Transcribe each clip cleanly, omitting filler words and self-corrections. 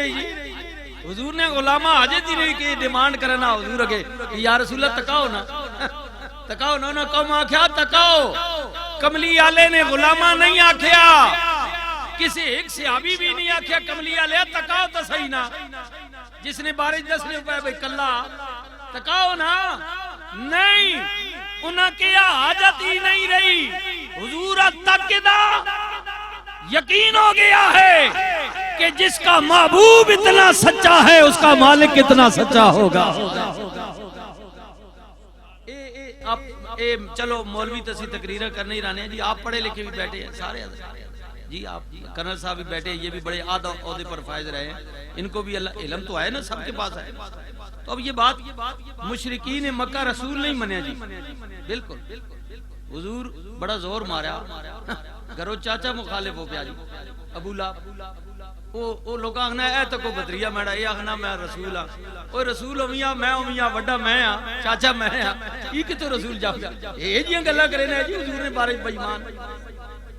رہی جی حضور نے غلامہ حاجت ہی نہیں کہ ڈیمانڈ کرنا حضور اگے یا رسول اللہ تکاؤ نا تکاؤ نا نا قوم آکھیا تکاؤ کملی والے نے غلامہ نہیں آکھیا کسی ایک صحابی بھی نہیں آکھیا کملی والے تکاؤ تو صحیح نا جس نے بارش دسنے پہ بھئی کلا تکاؤ نا نہیں انہاں کیا حاجت ہی نہیں رہی حضور تک دا یقین ہو گیا ہے کہ جس کا محبوب اتنا سچا ہے اس کا مالک اتنا سچا ہوگا چلو مولوی تسی تقریرہ کرنے ہی رہنے ہیں جی آپ پڑھے لکھے بھی بیٹھے ہیں سارے جی آپ کرنل صاحب بھی بیٹھے ہیں یہ بھی بڑے عہدے پر فائز رہے ہیں ان کو بھی اللہ علم تو ہے نا سب کے پاس ہے تو اب یہ بات مشرکین مکہ رسول نہیں منیا جی بالکل حضور بڑا زور مارا گھرو چاچا مخالف ہو گیا جی ابو لہب وہ لوگ آخنا اے تو کو بدریہ میڑا یہ آخنا میں رسول ہاں اوہ رسول ہومیاں میں ہومیاں وڈا میں ہاں چاچا میں ہاں یہ کتو رسول جاؤ گیا یہ جیاں گلہ کرے نا جی حضور نے بارش بجمان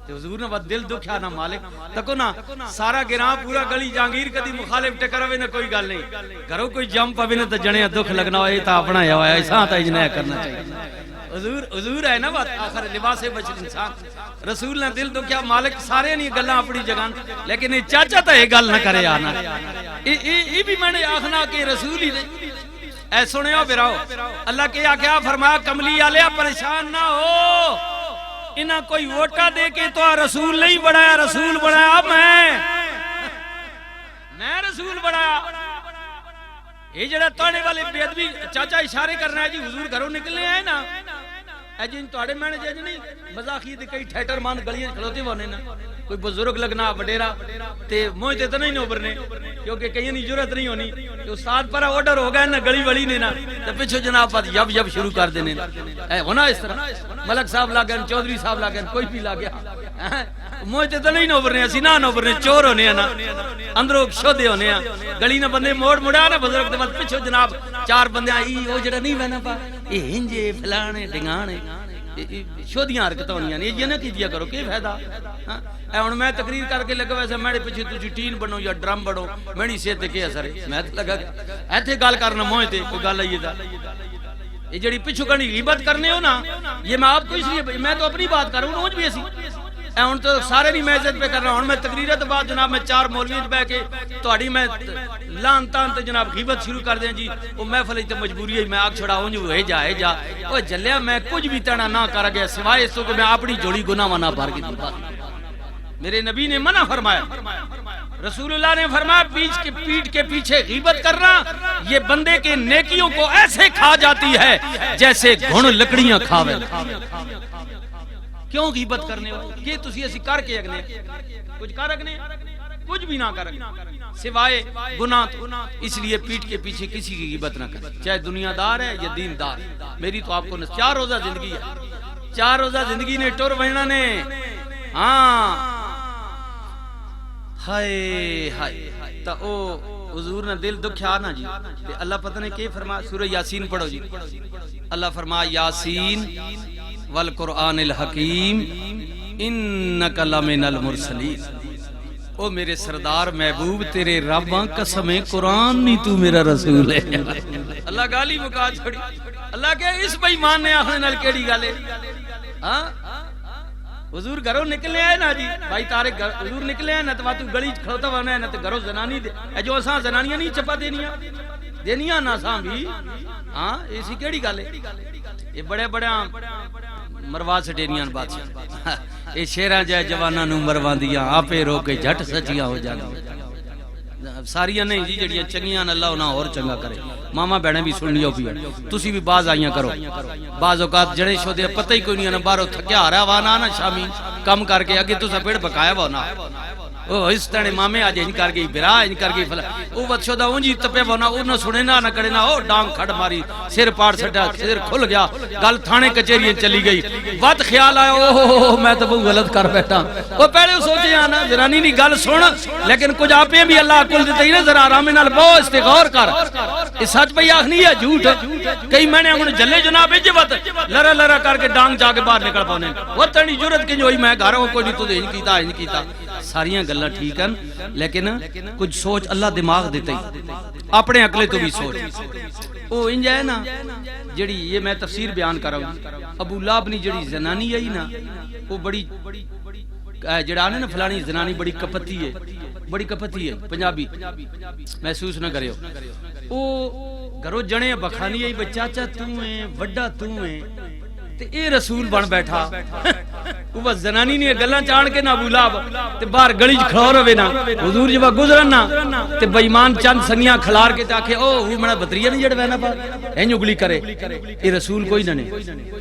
حضور نے بات دل دکھیا نا مالک تکو نا سارا گرام پورا گلی جانگیر کدی مخالف ٹکروے نا کوئی گل نہیں گھروں کوئی جم پوے نا تو جنے دکھ لگنا ہو یہ تا اپنا یا ہوا ہے ایسا تا اجنایا کرنا چاہیے حضور ہے نا بات آخر لباس بچ انسان رسول نے دل دکھیا مالک سارے نہیں گلہ اپنی جگہ لیکن یہ چاچا تا یہ گل نہ کرے آنا یہ بھی میں نے آخنا کہ رسول ہی نہیں اے سنے ہو براؤ اللہ کے آکھیا فرمایا کملی آلیا پریشان نہ ہو انہاں کوئی ووٹا دے کے تو رسول نہیں بڑھایا رسول بڑھایا میں رسول بڑھایا یہ جڑا توڑے والے بیدبی چاچا اشارے کرنا ہے جی حضور گھروں نکلنے آئے نا اے جن توڑے میں نے جی نہیں مزاقی دے کئی ٹھیٹر مان گلیاں کھلوتے ہونے نا کوئی بزرگ لگنا بڑیرا تے موجتے تو نہیں نوبرنے کیونکہ کہیں نہیں جرت نہیں ہونی کہ استاد پر آرڈر ہو گئے نا گلی ولی نے نا تو پچھو جناب بات یب شروع کر دینے اے ہونا اس طرح ملک صاحب لاگن چودری صاحب لاگن کوئی بھی لاگیا موجتے تو نہیں نوبرنے اسی نہ نوبرنے چور ہونے نا اندروں شودے ہونے گلی نہ بندے موڑ مڑا نا بزرگ دے بعد پچھو جناب چار بندے آئی وہ جڑا نہیں بہنا پا یہ ہنجے فلانے ڈنگانے شودیاں حرکتیں ہونیاں نہیں یہ نہ کیجیا کرو کہ فائدہ اے ہن میں تقریر کر کے لگا ویسے میرے پیچھے تسی ٹین بنو یا ڈرم بنو میری صحت تے کیا اثر ہے میں تے لگا ایتھے گل کرنا موئے تے کوئی گل آئی دا یہ جڑی پیچھے کنی غیبت کرنے ہو نا یہ میں آپ کو اس لیے میں تو اپنی بات کروں روز بھی ایسی اے ہن تو سارے نہیں میں عزت پہ کر رہا ہوں میں تقریر تے بعد جناب میں چار مولوی تے بیٹھ کے تہاڈی میں لان تان تے جناب غیبت شروع کر دیں جی وہ محفل تے مجبوری ہے میں آگ چھڑاؤں جو ہے جا او جلیا میں کچھ بھی تنا نہ کر گیا سوائے اس کہ میں اپنی جوڑی گناہ نہ بھر کے میرے نبی نے منع فرمایا رسول اللہ نے فرمایا پیٹھ کے پیچھے غیبت کرنا یہ بندے کے نیکیوں کو ایسے کھا جاتی ہے جیسے گھن لکڑیاں کھاوے کیوں غیبت کرنے ہو یہ تسی اسی کر کے اگنے کچھ کر اگنے کچھ بھی نہ کر سوائے گناہ تو اس لیے پیٹھ کے پیچھے کسی کی غیبت نہ کر چاہے دنیا دار ہے یا دین دار میری تو آپ کو 4 روزہ زندگی ہے 4 روزہ زندگی نے ٹور بہنا نے ہاں ہائے ہائے تا او حضور نے دل دکھیا نا جی اللہ پتہ نہیں کہ فرما سورہ یاسین پڑھو جی اللہ فرما یاسین والقرآن الحکیم انک لمن المرسلین او میرے سردار محبوب تیرے رباں قسمیں قرآن نہیں تو میرا رسول ہے اللہ گالی مکا چھوڑی اللہ کہ اس بے ایمان نے آخنے نال کیڑی گالے ہاں حضور گھروں نکلنے آئے نا جی بھائی تارے حضور نکلے ہیں نا تو تو گلی کھڑوتا ہونا ہے نا تو گھروں زنانی دے جو اساں زنانیاں نہیں چپا دینیاں نا اساں بھی ہاں اسی کیڑی گالے یہ بڑے بڑے مروا سٹیریاں بادشاہ یہ شیراں جائے جواناں نو مرواں دیاں آپے رو کے جھٹ سچیاں ہو جاندیاں ساریاں نہیں جی جڑیاں چنگیاں اللہ انہاں اور چنگا کرے ماما بہنیں بھی سن لیو پیا تسی بھی باز آئیاں کرو بعض اوقات جڑے شو دے پتہ ہی کوئی نہیں نا باہروں تھکیا آ رہا وانا نا شامی کم کر کے اگے تسا پیڑ پکایا وا نا او اس طرح مامے آج ان کر گئی برا ان کر گئی فلا او وچھو دا اونجی تپے ونا او نہ سنے نہ کرے نہ او ڈانگ کھڑ ماری سر پاڑ سٹا سر کھل گیا گل تھانے کچہری چلی گئی وقت خیال آیا او میں تو غلط کر بیٹھا او پہلے سوچے نا زنانی دی گل سن لیکن کچھ آپے بھی اللہ عقل دتے نا ذرا آرام نال بہو استغفار کر یہ سچ پئی آکھنی ہے جھوٹ کئی میں نے ہن جلے جناب عجبت لرا لرا کر کے ڈانگ جا کے باہر نکل پاونے او تنی جرت کہ ہوئی میں گھر کو نہیں تو ان کیتا ساریاں گلاں ٹھیک ہیں لیکن کچھ سوچ اللہ دماغ دیتا ہی اپنے عقلے تو بھی سوچ او انج ہے نا جڑی یہ میں تفسیر بیان کر رہا ہوں ابو لہب نی جڑی زنانی ہے نا وہ بڑی جڑا نا فلانی زنانی بڑی کپتی ہے پنجابی محسوس نہ کرے او گھروں جنے بخانی ہے بچاچا تو ہے وڈا تو ہے تے اے رسول بن بیٹھا او بس زنانی نے گلاں چاڑ کے نہ ابو لہب تے باہر گلی وچ کھڑو رہے نا حضور جب گزرن نا تے بے ایمان چند سنگیاں کھلار کے تے کہ او وہ مڑا بتریا نہیں جڑ وینا پا این اگلی کرے اے رسول کوئی نہ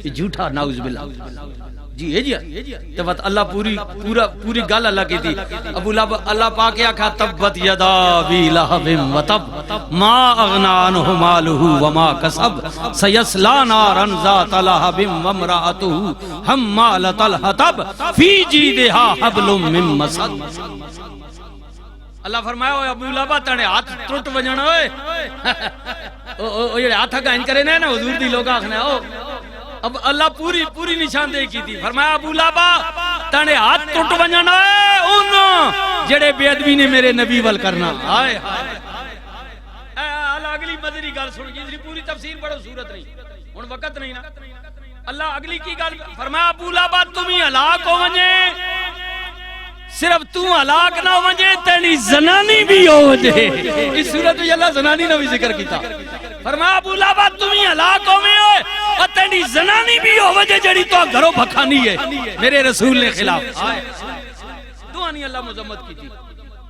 یہ جھوٹا نعوذ باللہ جی ہے جی تبت اللہ پوری گل اللہ کی تھی ابو لہب اللہ پاک کیا کہا تبت یدا ابی لہب وتب ما اغنى عنه ماله وما كسب سيصلى نارا ذات لهب وامرأته حمالة الحطب في جيدها حبل من مسد اللہ فرمایا اوے ابو لہب تنے ہاتھ ٹوٹ وجن اوئے او جڑے ہاتھ گائن کرے نا حضور دی لوگ آکھنا او اب اللہ پوری نشاندہی کی تھی فرمایا ابو لہب تنے ہاتھ ٹوٹ ونجن اون جڑے بے ادبی نے میرے نبی ول کرنا ہائے اللہ اگلی مدری گل سن جی پوری تفسیر پڑھو صورت نہیں ہن وقت نہیں نا اللہ اگلی کی گل فرمایا ابو لہب تم ہی ہلاک ہو ونجے صرف تو ہلاک نہ ہو ونجے تیری زنانی بھی ہو ونجے اس صورت میں اللہ زنانی نے بھی ذکر کیتا فرمایا ابو لہب تم ہی ہلاک ہو وے اور تیری زنانی بھی ہو وجہ جڑی تو گھروں بھکھانی ہے میرے رسول نے خلاف دعانی اللہ مذمت کی تھی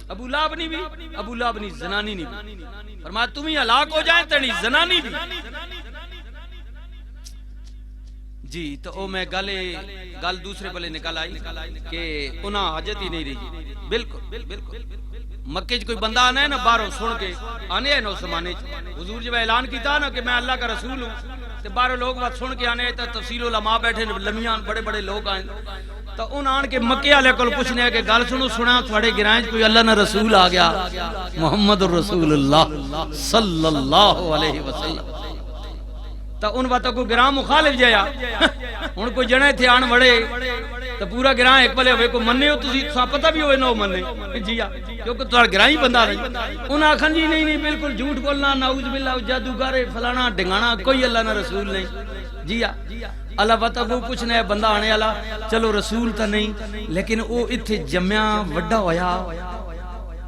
ابو لہب نہیں بھی ابو لہب نہیں زنانی نہیں بھی فرمایا تم ہی ہلاک ہو جائیں تیری زنانی بھی جی تو او میں گل دوسرے بلے نکل آئی کہ انہاں حاجت ہی نہیں رہی بالکل مکے کوئی بندہ آنا ہے نا باہروں سن کے آنے ہے نا اس زمانے حضور جب اعلان کیتا نا کہ میں اللہ کا رسول ہوں تے باہروں لوگ بات سن کے آنے تا تفصیل علماء بیٹھے لمیاں بڑے لوگ آئیں تو ان آن کے مکے والے کول پوچھنے ہے کہ گل سنو سنا تھوڑے گرائیں کوئی اللہ نہ رسول آ گیا محمد الرسول اللہ صلی اللہ علیہ وسلم تا ان باتوں کو گرام مخالف جایا ان کو جنے تھے آن وڑے تو پورا گراں ایک پلے ہوئے کو مننے ہو تسی پتہ بھی ہوئے نہ ہو مننے جی کیونکہ تھوڑا گراں ہی بندہ نہیں انہاں آکھن جی نہیں بالکل جھوٹ بولنا نعوذ باللہ جادوگر فلانا ڈنگانا کوئی اللہ نہ رسول نہیں جی اللہ بتا وہ پوچھنا ہے بندہ آنے والا چلو رسول تا نہیں لیکن وہ اتھے جمعہ وڈا ہویا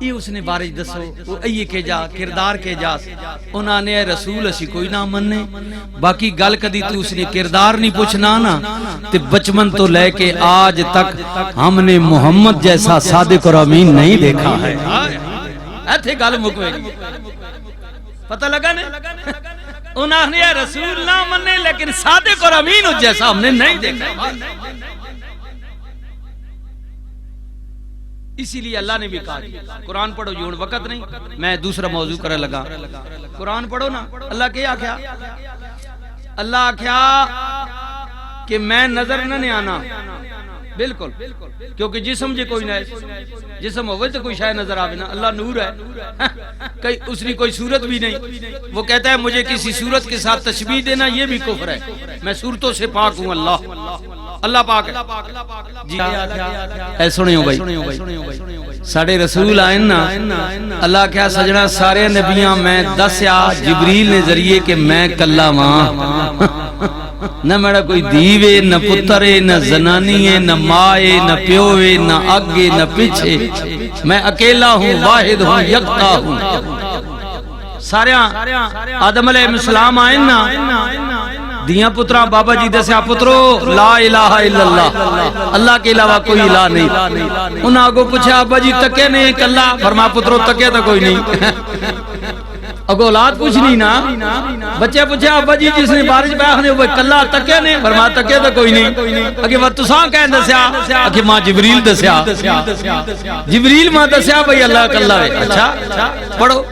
یہ اس نے بارش دسو وہ ایے کے جا کردار کے جا انہاں نے رسول اسی کوئی نہ مننے باقی گل کدی تو اس نے کردار نہیں پوچھنا نا تے بچپن تو لے کے آج تک ہم نے محمد جیسا صادق اور امین نہیں دیکھا ہے ایتھے گل مکوے گی پتہ لگا نے انہاں نے رسول نہ مننے لیکن صادق اور امین جیسا ہم نے نہیں دیکھا اسی لیے اللہ نے بھی کہا قرآن پڑھو جو وقت نہیں میں دوسرا موضوع کرنے لگا قرآن پڑھو نا اللہ کیا کیا اللہ کیا کہ میں نظر نہ آنا بالکل کیونکہ جسم جے کوئی نہ جسم ہوئے تو کوئی شاید نظر آوے نا اللہ نور ہے اس نے کوئی صورت بھی نہیں وہ کہتا ہے مجھے کسی صورت کے ساتھ تشبیہ دینا یہ بھی کفر ہے میں صورتوں سے پاک ہوں اللہ پاک ہے جی اے سنیو بھائی ساڑھے رسول آئیں نا اللہ کیا سجنہ سارے نبیاں میں دسیا جبریل نے ذریعے کہ میں کلہ ماں نہ میرا کوئی دیوے نہ پترے نہ زنانیے نہ مائے نہ پیوے نہ آگے نہ پیچھے میں اکیلا ہوں واحد ہوں یکتا ہوں سارے آدم علیہ السلام آئیں نا دیاں پترہ بابا جی دسیا پترو لا الہ الا اللہ اللہ کے علاوہ کوئی الہ نہیں انہاں کو پوچھا ابا جی تکے نہیں کلا فرما پترو تکے تو کوئی نہیں اگو اولاد پوچھ نہیں نا بچے پوچھا ابا جی جس نے بارش پہ آخنے وہ کلا تکے نہیں فرما تکے تو کوئی نہیں اگے وہ تساں کہیں دسیا اگے ماں جبریل دسیا جبریل ماں دسیا بھئی اللہ کلا ہے اچھا پڑھو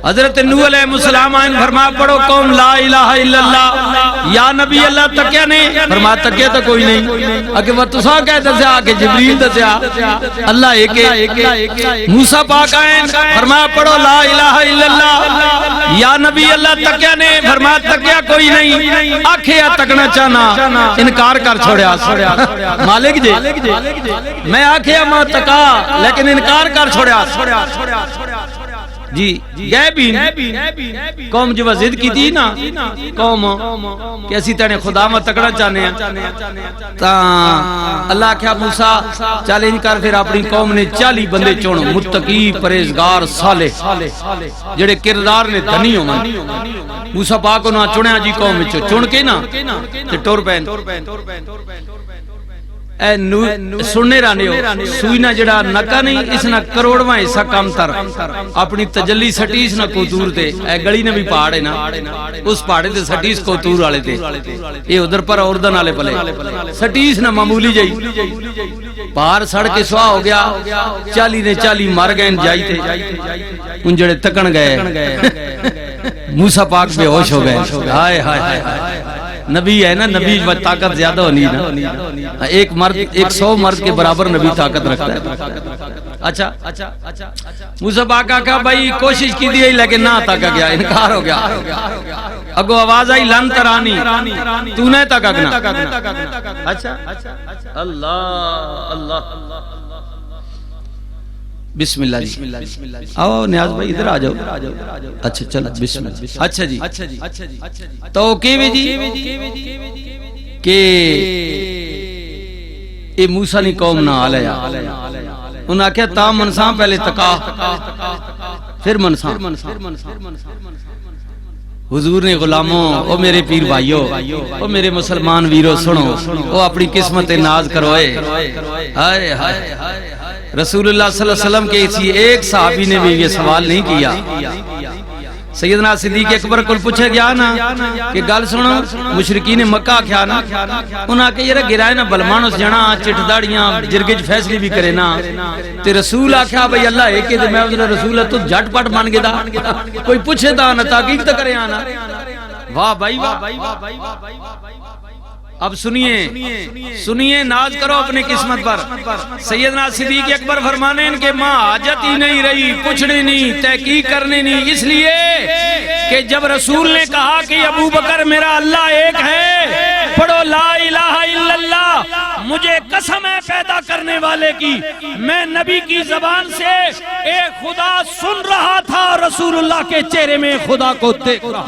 حضرت نوح علیہ السلام آئین فرما پڑھو قوم لا الہ الا اللہ یا نبی اللہ تکے نہیں فرما تکے تو کوئی نہیں اگے وہ تساں کہیں دسیا کہ جبریل دسیا اللہ ایک موسیٰ پاک آئین فرما پڑھو لا الہ الا اللہ یا نبی اللہ تکیا نے فرمایا تکیا کوئی نہیں آکھیا تکنا چاہنا انکار کر چھوڑیا مالک جی میں آکھیا ماں تکا لیکن انکار کر چھوڑیا جی گئے بھی قوم جو ضد کی تھی نا قوم کہ اسی تینے خدا میں تکڑا چاہنے ہیں تا اللہ کیا موسیٰ چیلنج کر پھر اپنی قوم نے 40 بندے چون متقی پرہیزگار صالح جڑے کردار نے دھنی ہو من موسیٰ پاک انہاں چنیا جی قوم میں چن کے نا تے ٹور پین اے سننے رانے ہو سوئینا جڑا نکا نہیں اس نہ کروڑواں حصہ کم تر اپنی تجلی سٹیس نہ کوتور تے اے گڑی نے بھی پہاڑے نا اس پہاڑے تے سٹیس کوتور والے تے اے ادھر پر اردن والے پلے سٹیس نہ معمولی جائی پہاڑ سڑ کے سوا ہو گیا 40 نے 40 مر گئے جائی تے ان جڑے تکن گئے موسیٰ پاک بے ہوش ہو گئے ہائے ہائے نبی ہے نا نبی طاقت زیادہ ہونی نا ایک مرد 100 مرد کے برابر نبی طاقت رکھتا ہے اچھا موسیٰ پاک کہا بھائی کوشش کی دی لیکن نہ تکا گیا انکار ہو گیا اگو آواز آئی لن ترانی تو نے تکا گنا اچھا اللہ اللہ بسم اللہ جی آؤ نیاز بھائی ادھر آ جاؤ اچھا چل بسم اللہ اچھا جی تو کیوے جی کہ اے موسیٰ نی قوم نہ آلیا انہاں کہا تا منسان پہلے تکا پھر منسان حضور نے غلاموں او میرے پیر بھائیو او میرے مسلمان ویرو سنو او اپنی قسمت ناز کروئے ہائے ہائے رسول اللہ صلی اللہ علیہ وسلم کے اسی ایک صحابی نے بھی یہ سوال نہیں کیا سیدنا صدیق اکبر کو پوچھے گیا نا کہ گل سنو مشرکین مکہ کیا نا انہاں کہ یہ گرائے نا بلمانوس جنا چٹ داڑیاں جرگج فیصلی بھی کرے نا تے رسول آکھا بھئی اللہ ایک ہے میں ادھر رسول ہے تو جھٹ پٹ مان گے دا کوئی پوچھے دا نا تحقیق تا کرے آنا واہ بھائی واہ اب سنیے ناز کرو اپنی قسمت پر سیدنا صدیق اکبر فرمانے ان کے ماں حاجت ہی نہیں رہی پوچھنے نہیں تحقیق کرنے نہیں اس لیے کہ جب رسول نے کہا کہ ابو بکر میرا اللہ ایک ہے پڑھو لا الہ الا اللہ مجھے قسم ہے پیدا کرنے والے کی میں نبی کی زبان سے ایک خدا سن رہا تھا رسول اللہ کے چہرے میں خدا کو دیکھ رہا